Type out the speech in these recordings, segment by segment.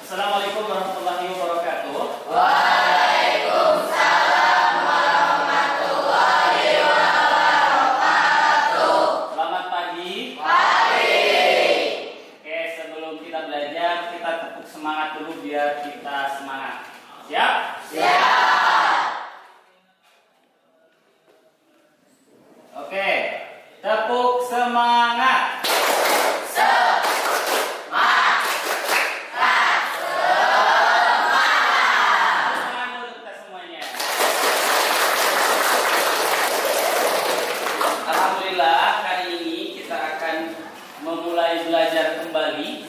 Assalamualaikum warahmatullahi wabarakatuh. Waalaikumsalam warahmatullahi wabarakatuh. Selamat pagi. Pagi. Oke, sebelum kita belajar, kita tepuk semangat dulu biar kita semangat. Siap? Siap. Oke, tepuk semangat. Memulai belajar kembali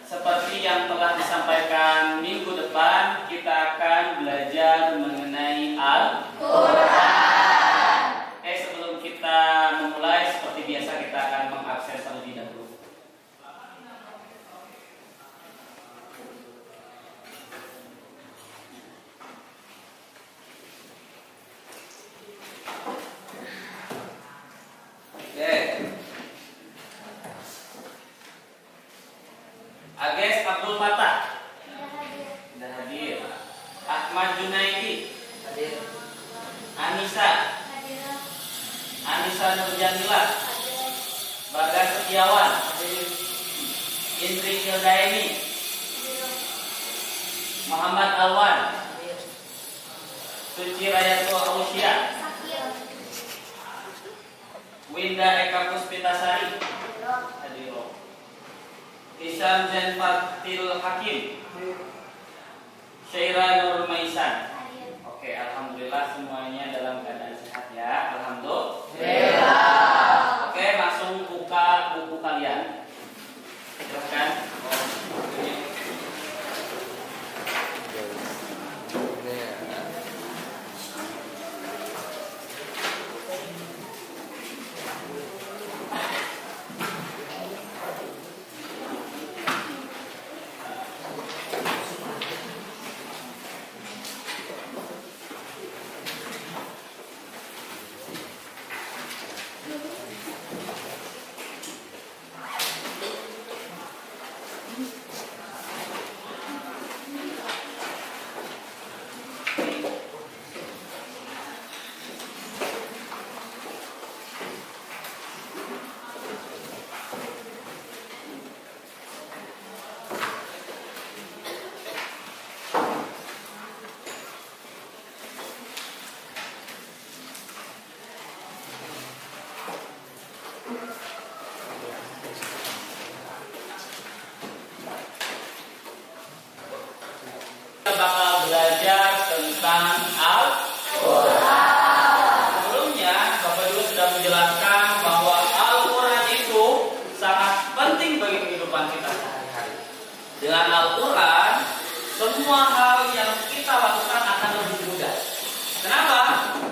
seperti yang telah disampaikan minggu depan, kita akan belajar mengenai Al-Quran. Oke, sebelum kita memulai, seperti biasa kita akan mengabsen terlebih dahulu. Ages Abdul Fatah sudah hadir. Ahmad Junaidi hadir. Anissa Nur Jamila hadir. Bagas Setiawan hadir. Indri Hildaini hadir. Muhammad Alwan hadir. Suci Rayatul Ausia hadir. Winda Eka Puspitasari hadir. Isyam Zain Fatil Hakim, Syaira Nur Maisan. Oke, alhamdulillah semuanya dalam keadaan sehat ya. Alhamdulillah. Oke, langsung buka buku kalian. Silakan. Kita bakal belajar tentang Al-Quran. Sebelumnya, Bapak Ibu sudah menjelaskan bahwa Al-Quran itu sangat penting bagi kehidupan kita sehari-hari. Dengan Al-Quran, semua hal yang kita lakukan akan lebih mudah. Kenapa?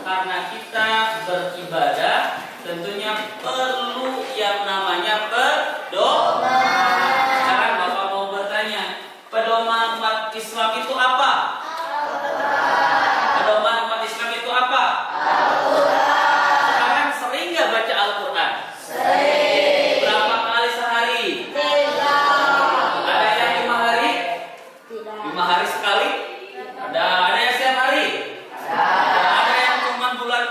Karena kita beribadah tentunya perlu yang namanya pedoman. Sekarang Bapak mau bertanya, pedoman umat Islam itu apa? Pedoman umat Islam itu apa? Sekarang sering nggak baca Al-Quran? Sering. Berapa kali sehari? Ada yang 5 hari? 5 hari sekali? Ada yang setiap hari? Ada yang cuma bulan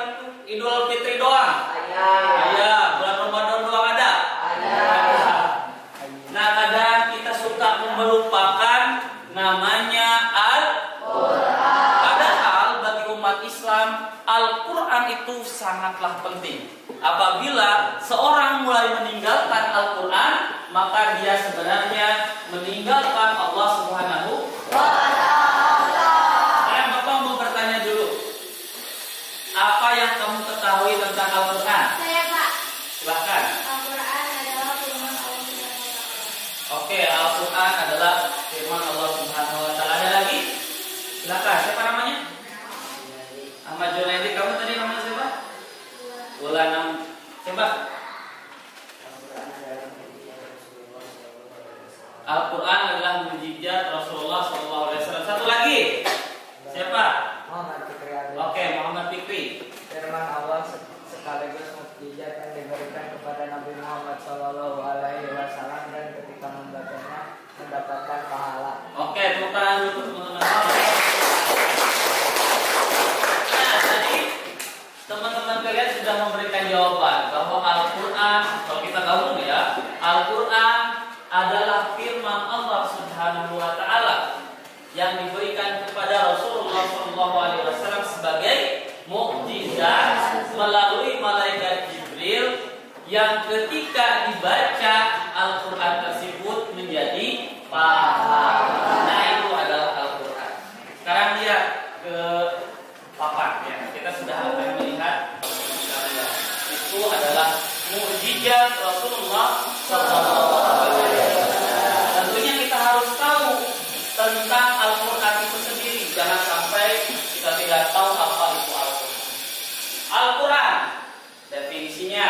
Idul Fitri doang? Ada. Bulan Ramadan doang ada? Nah, kadang kita suka melupakan namanya Al-Quran. Padahal bagi umat Islam, Al-Quran itu sangatlah penting. Apabila seorang mulai meninggalkan Al-Quran, maka dia sebenarnya meninggalkan Allah Subhanahu wa Ta'ala. Bapak mau bertanya dulu, apa yang kamu ketahui tentang Al-Quran? Saya, Pak. Silahkan. Al-Quran adalah firman Allah Subhanahu wa Ta'ala. Oke, Al-Quran adalah firman Allah Subhanahu wa Ta'ala. Ada lagi? Silakan. Siapa namanya? Ahmad Junaidi. Kamu tadi namanya siapa? Al-Quran adalah mukjizat Rasulullah SAW. Satu lagi, siapa? Muhammad Fikri Ali. Oke, Muhammad Fikri. Firman Allah sekaligus mukjizat yang diberikan kepada Nabi Muhammad SAW dan ketika membacanya mendapatkan pahala. Oke, tepuk tangan dulu teman-teman. Nah, tadi teman-teman kalian sudah memberikan jawaban bahwa Al-Quran, kalau kita gabung ya, Al-Quran adalah firman Allah Subhanahu wa Ta'ala yang diberikan kepada Rasulullah SAW sebagai mukjizat melalui malaikat Jibril yang ketika dibaca Al-Quran tersebut menjadi pahala. Nah, itu adalah Al-Quran. Sekarang lihat ke papan ya. Kita sudah akan melihat itu adalah mukjizat Rasulullah SAW. Tentunya kita harus tahu tentang Al-Quran itu sendiri. Jangan sampai kita tidak tahu apa itu Al-Quran. Al-Quran definisinya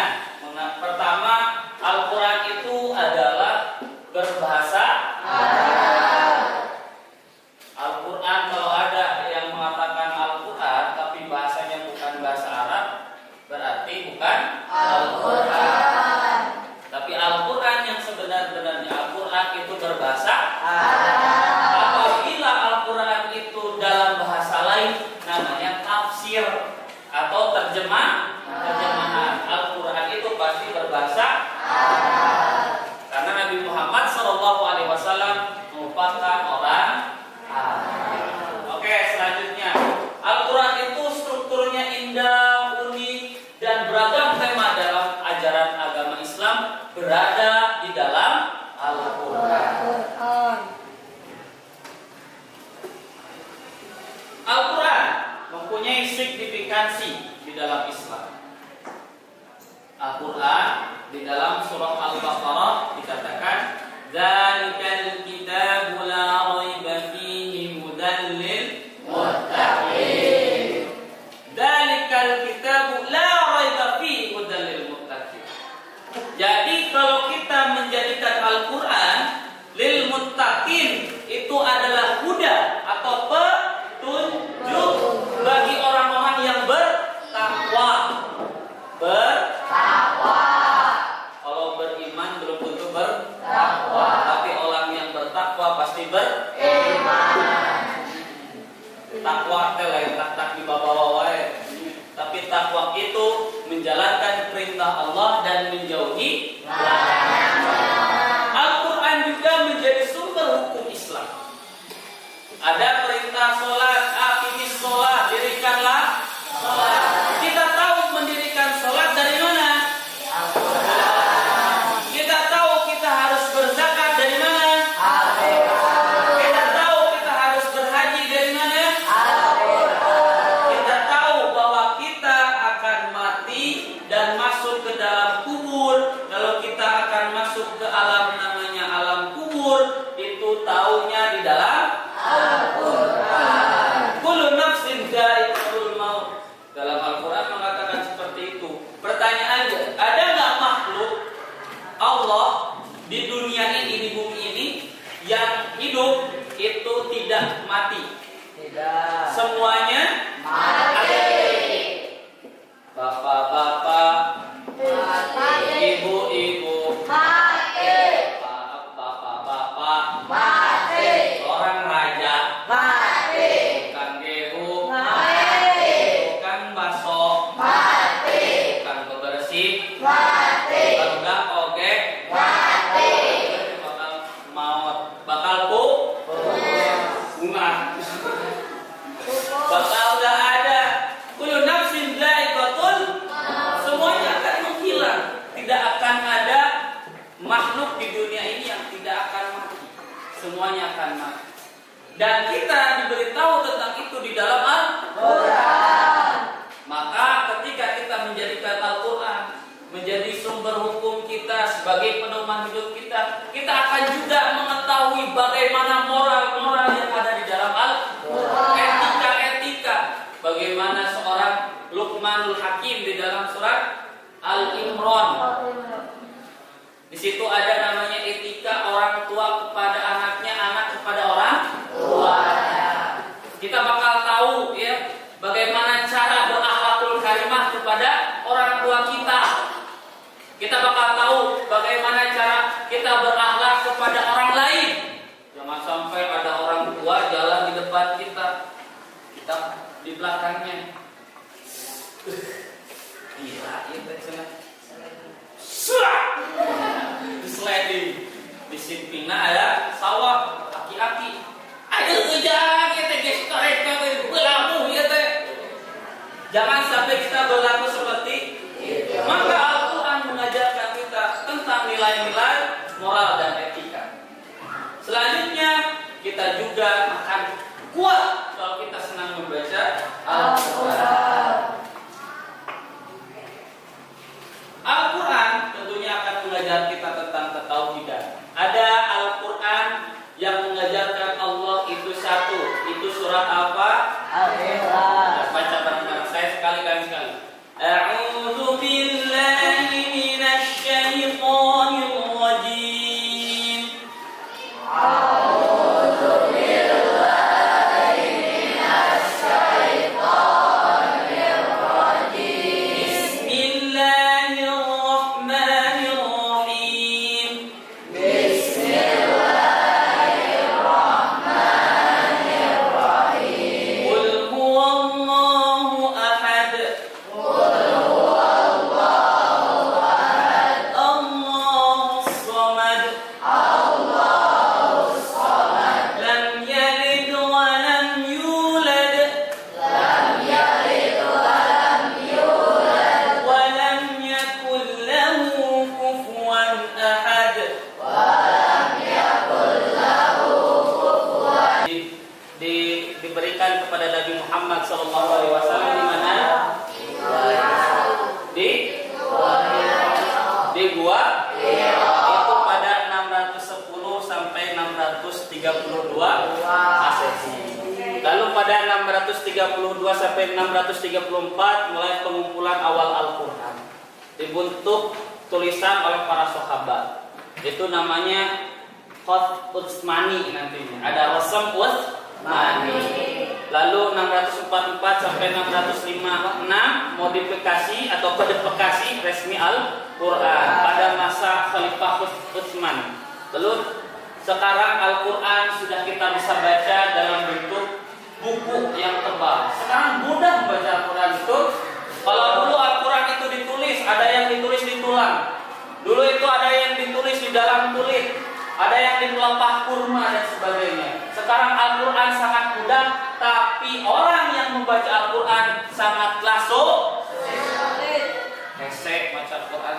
pertama, Al-Quran itu adalah berbahasa Arab. Al-Quran, kalau ada yang mengatakan Al-Quran tapi bahasanya bukan bahasa Arab, berarti bukan Al-Quran. Tapi Al-Quran yang sebenar-benarnya Al-Quran itu berbahasa Arab. Apabila Al-Quran itu dalam bahasa lain, namanya tafsir atau terjemahan. Al-Quran itu pasti berbahasa Arab. Karena Nabi Muhammad SAW merupakan orang Arab. Oke, selanjutnya Al-Quran itu strukturnya indah, unik, dan beragam tema dalam ajaran agama Islam berada di dalam Al-Quran. Al-Quran mempunyai signifikansi di dalam Islam. Al-Quran di dalam surah Al-Baqarah dikatakan, "Dzalikal kitabu la raiba fihi hudan lil muttaqin." Dzalikal kitabu la raiba fihi hudan lil muttaqin. Jadi kalau kita menjadikan Al-Quran lil muttaqin, itu adalah huda atau petunjuk bagi orang-orang yang bertakwa. Kalau beriman belum tentu bertakwa, tapi orang yang bertakwa pasti beriman. Takwa teh lain tak di bawah wae. Tapi takwa itu menjalankan perintah Allah dan menjauhi larangan. Al-Quran juga menjadi sumber hukum Islam. Ada perintah sholat, aqimis sholat, dirikanlah sholat. Kita tahu mendirikan sholat dari mana? Al-Quran. Kita tahu kita harus berzakat dari mana? Al-Quran. Kita tahu kita harus berhaji dari mana? Al-Quran. Kita tahu bahwa kita akan mati dan masuk ke dalam kubur. Kalau kita akan masuk ke alam namanya alam kubur, itu taunya di dalam Al-Quran. Kullu nafsin dha'iqatul maut. Dalam Al-Quran mengatakan seperti itu. Pertanyaannya, ada nggak makhluk Allah di dunia ini, di bumi ini, yang hidup itu tidak mati? Tidak. Semuanya Mati. Bapak-bapak, Mati. ibu-ibu, Mati. bapak-bapak, Mati. seorang raja, Mati. bukan gehu, Mati. bukan baso, Mati. bukan bebersih, Mati. bukan oge, Mati. bakal maut, bakal bunga, bakal gak ada. Kullu nafsin dha'iqatul, semuanya akan menghilang. Tidak akan ada makhluk di dunia ini yang tidak akan mati. Semuanya akan mati. Dan kita diberitahu tentang itu di dalam Al-Quran. Maka ketika kita menjadikan Al-Quran menjadi sumber hukum kita sebagai pedoman hidup kita, kita akan juga mengetahui bagaimana moral-moral yang ada di dalam Al-Quran. Etika-etika. Bagaimana seorang Luqmanul Hakim di dalam surat Al-Imran. Di situ ada namanya etika orang tua kepada tua kita. Kita bakal tahu bagaimana cara kita berakhlak kepada orang lain. Jangan sampai ada orang tua jalan di depan kita di belakangnya. Gila, itu sliding. Di simpingna ada sawah aki-aki. Aduh ujang kita geus korek berlaku ya teh. Jangan sampai kita berlaku seperti itu. Maka Al-Quran mengajarkan kita tentang nilai-nilai moral dan etika. Selanjutnya kita juga akan kuat kalau kita senang membaca Al-Quran. Al-Quran tentunya akan mengajar kita tentang ketauhidan. Ada Al-Quran yang mengajarkan Allah itu satu. Itu surat apa? Al-Ikhlas. Baca bareng-bareng saya sekali. A'udzu billahi minasy syaithanir rajim. A'udzu billahi minasy syaithanir rajim. Bismillahirrahmanirrahim. Bismillahirrahmanirrahim. Qul huwallahu ahad. Allahus samad. Allahus samad. Lam yalid wa lam yulad. Lam yalid wa lam yulad. Wa lam yakul lahu kufuwan ahad. Wa lam yakul lahu kufuwan. Diberikan kepada Nabi Muhammad SAW di mana? Di gua itu pada 610 sampai 632 Masehi. Lalu pada 632 sampai 634 mulai pengumpulan awal Al-Quran. Dibentuk tulisan oleh para sahabat. Itu namanya Khat Utsmani nantinya. Ada Rasam Utsmani. Lalu 644 sampai 656 modifikasi atau kodifikasi resmi Al-Quran pada masa Khalifah Utsman. Lalu sekarang Al-Quran sudah kita bisa baca dalam bentuk buku yang tebal. Sekarang mudah membaca Al-Quran itu. Kalau dulu Al-Quran itu ditulis, ada yang ditulis di tulang. Dulu itu ada yang ditulis di dalam kulit, ada yang di pelepah kurma dan sebagainya. Sekarang Al-Quran sangat mudah, tapi orang yang membaca Al-Quran sangatlah hesek baca Al-Quran.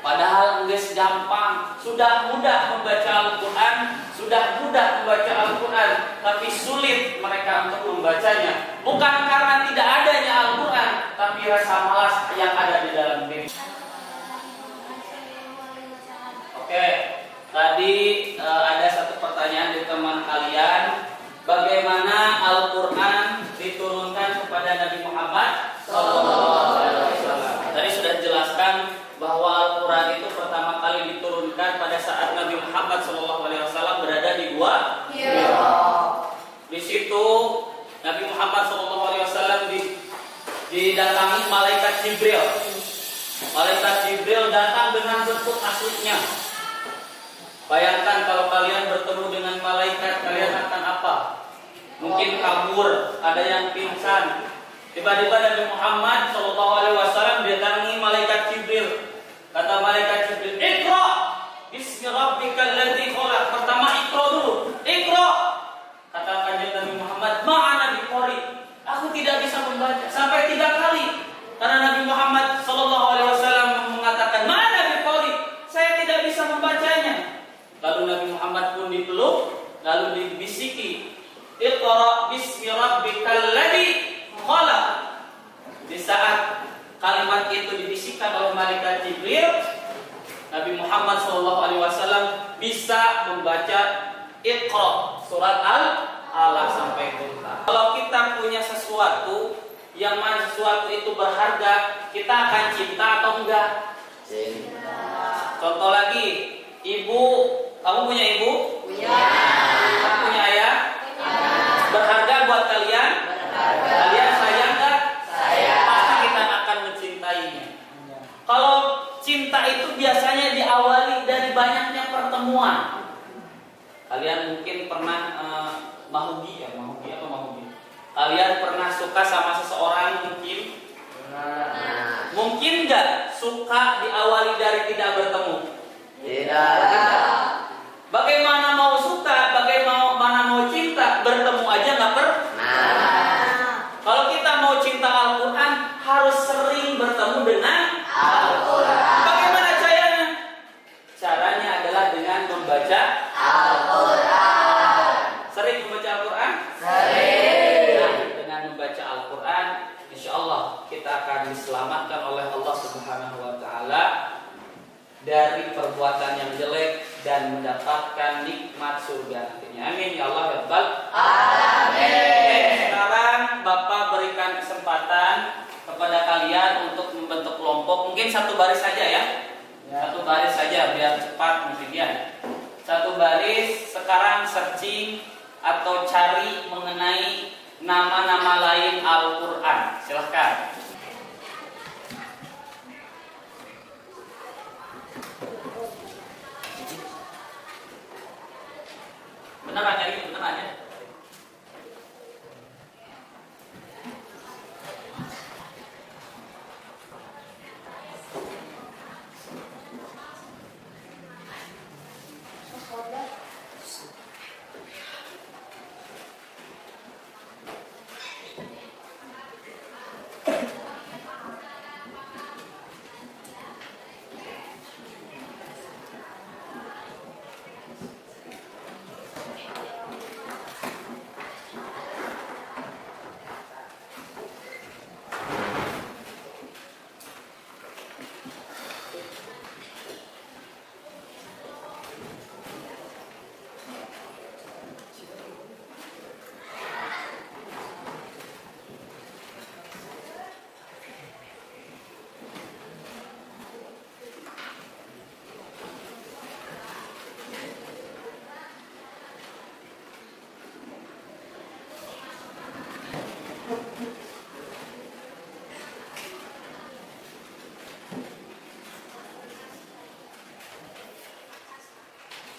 Padahal geus gampang, sudah mudah membaca Al-Quran, sudah mudah membaca Al-Quran, tapi sulit mereka untuk membacanya. Bukan karena tidak adanya Al-Quran, tapi rasa malas yang ada di dalam diri. Oke, tadi ada satu pertanyaan di teman kalian, bagaimana Al-Quran diturunkan kepada Nabi Muhammad SAW. Tadi sudah dijelaskan bahwa Al-Quran itu pertama kali diturunkan pada saat Nabi Muhammad SAW berada di Gua Hira. Di situ Nabi Muhammad SAW didatangi malaikat Jibril. Malaikat Jibril datang dengan bentuk aslinya. Bayangkan kalau kalian bertemu dengan malaikat, kalian akan apa? Mungkin kabur, ada yang pingsan. Tiba-tiba Nabi Muhammad SAW didatangi malaikat Jibril. Kata malaikat Jibril, "Iqra bismi rabbikal ladzi khalaq." Pertama Iqra dulu. Iqra. Kata kanjeng Nabi Muhammad, "Ma'ana biqari." Aku tidak bisa membaca sampai 3 kali. Karena Nabi Muhammad SAW mengatakan, "Ma'ana biqari." Saya tidak bisa membacanya. Lalu Nabi Muhammad pun dipeluk, lalu dibisiki, "Iqra bismi rabbikal ladzi khalaq." Di saat kalimat itu dibisikkan oleh malaikat Jibril, Nabi Muhammad SAW bisa membaca Iqra surat Al-Alaq sampai tuntas. Kalau kita punya sesuatu yang mana sesuatu itu berharga, kita akan cinta atau enggak? Cinta. Contoh lagi, ibu, kamu punya ibu? Punya. Kamu punya ayah? Berharga buat kalian? Kalian sayang enggak? Sayang. Pasti kita akan mencintainya. Kalian mungkin pernah mahugi apa mahugi? Kalian pernah suka sama seseorang mungkin? Mungkin nggak suka diawali dari tidak bertemu? Tidak. Bagaimana mau suka, bagaimana mau cinta, bertemu aja nggak pernah. Kalau kita mau cinta Al-Quran, harus sering bertemu dengan Al-Quran. Bagaimana caranya? Caranya adalah dengan membaca Al-Quran. Sering membaca Al-Quran? Sering. Nah, dengan membaca Al-Quran, insya Allah kita akan diselamatkan oleh Allah Subhanahu Wa Taala dari perbuatan yang jelek dan mendapatkan nikmat surga nantinya. Amin ya Allah ya Rabbal Alamin. Sekarang Bapak berikan kesempatan kepada kalian untuk membentuk kelompok. Mungkin satu baris saja ya. Satu baris saja biar cepat mungkin. Satu baris. Sekarang searching atau cari mengenai nama-nama lain Al-Quran. Silahkan. Benar aja ini, benar aja.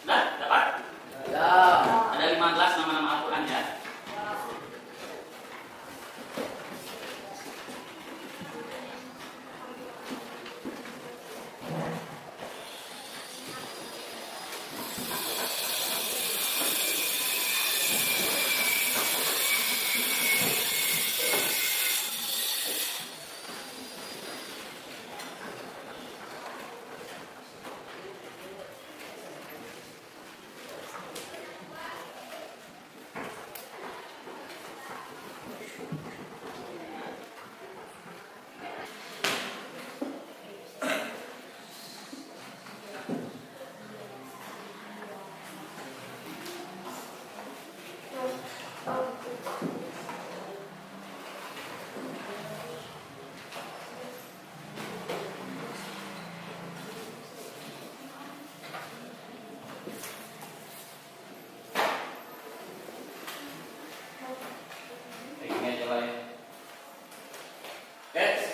Nah, dapat? Ada 15 nama-nama Al-Quran ya.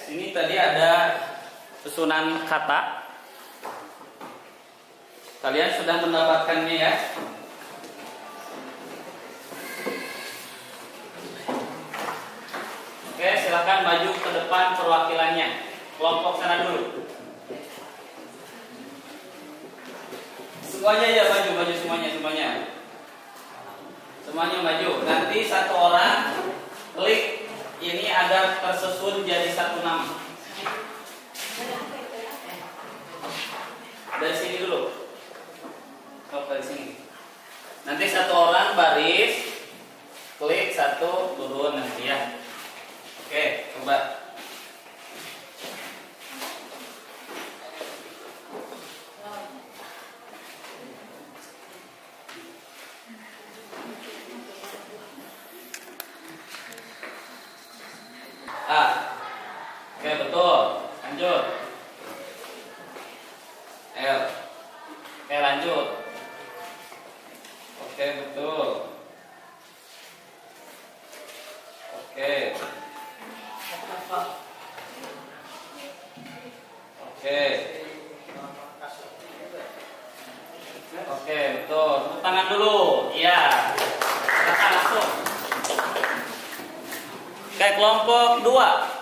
Sini tadi ada susunan kata. Kalian sudah mendapatkannya ya? Oke, silakan maju ke depan perwakilannya. Kelompok sana dulu. Semuanya ya maju semuanya. Semuanya maju. Nanti satu orang klik ini agar tersusun jadi satu nama. Dari sini dulu. Dari sini. Nanti satu orang baris, klik satu, turun nanti ya. Oke, coba. Oke, betul. Lanjut. L. Oke, lanjut. Oke, betul. Oke. Oke. Oke, betul. Tepuk tangan dulu. Iya. Silakan langsung. Oke, kelompok 2.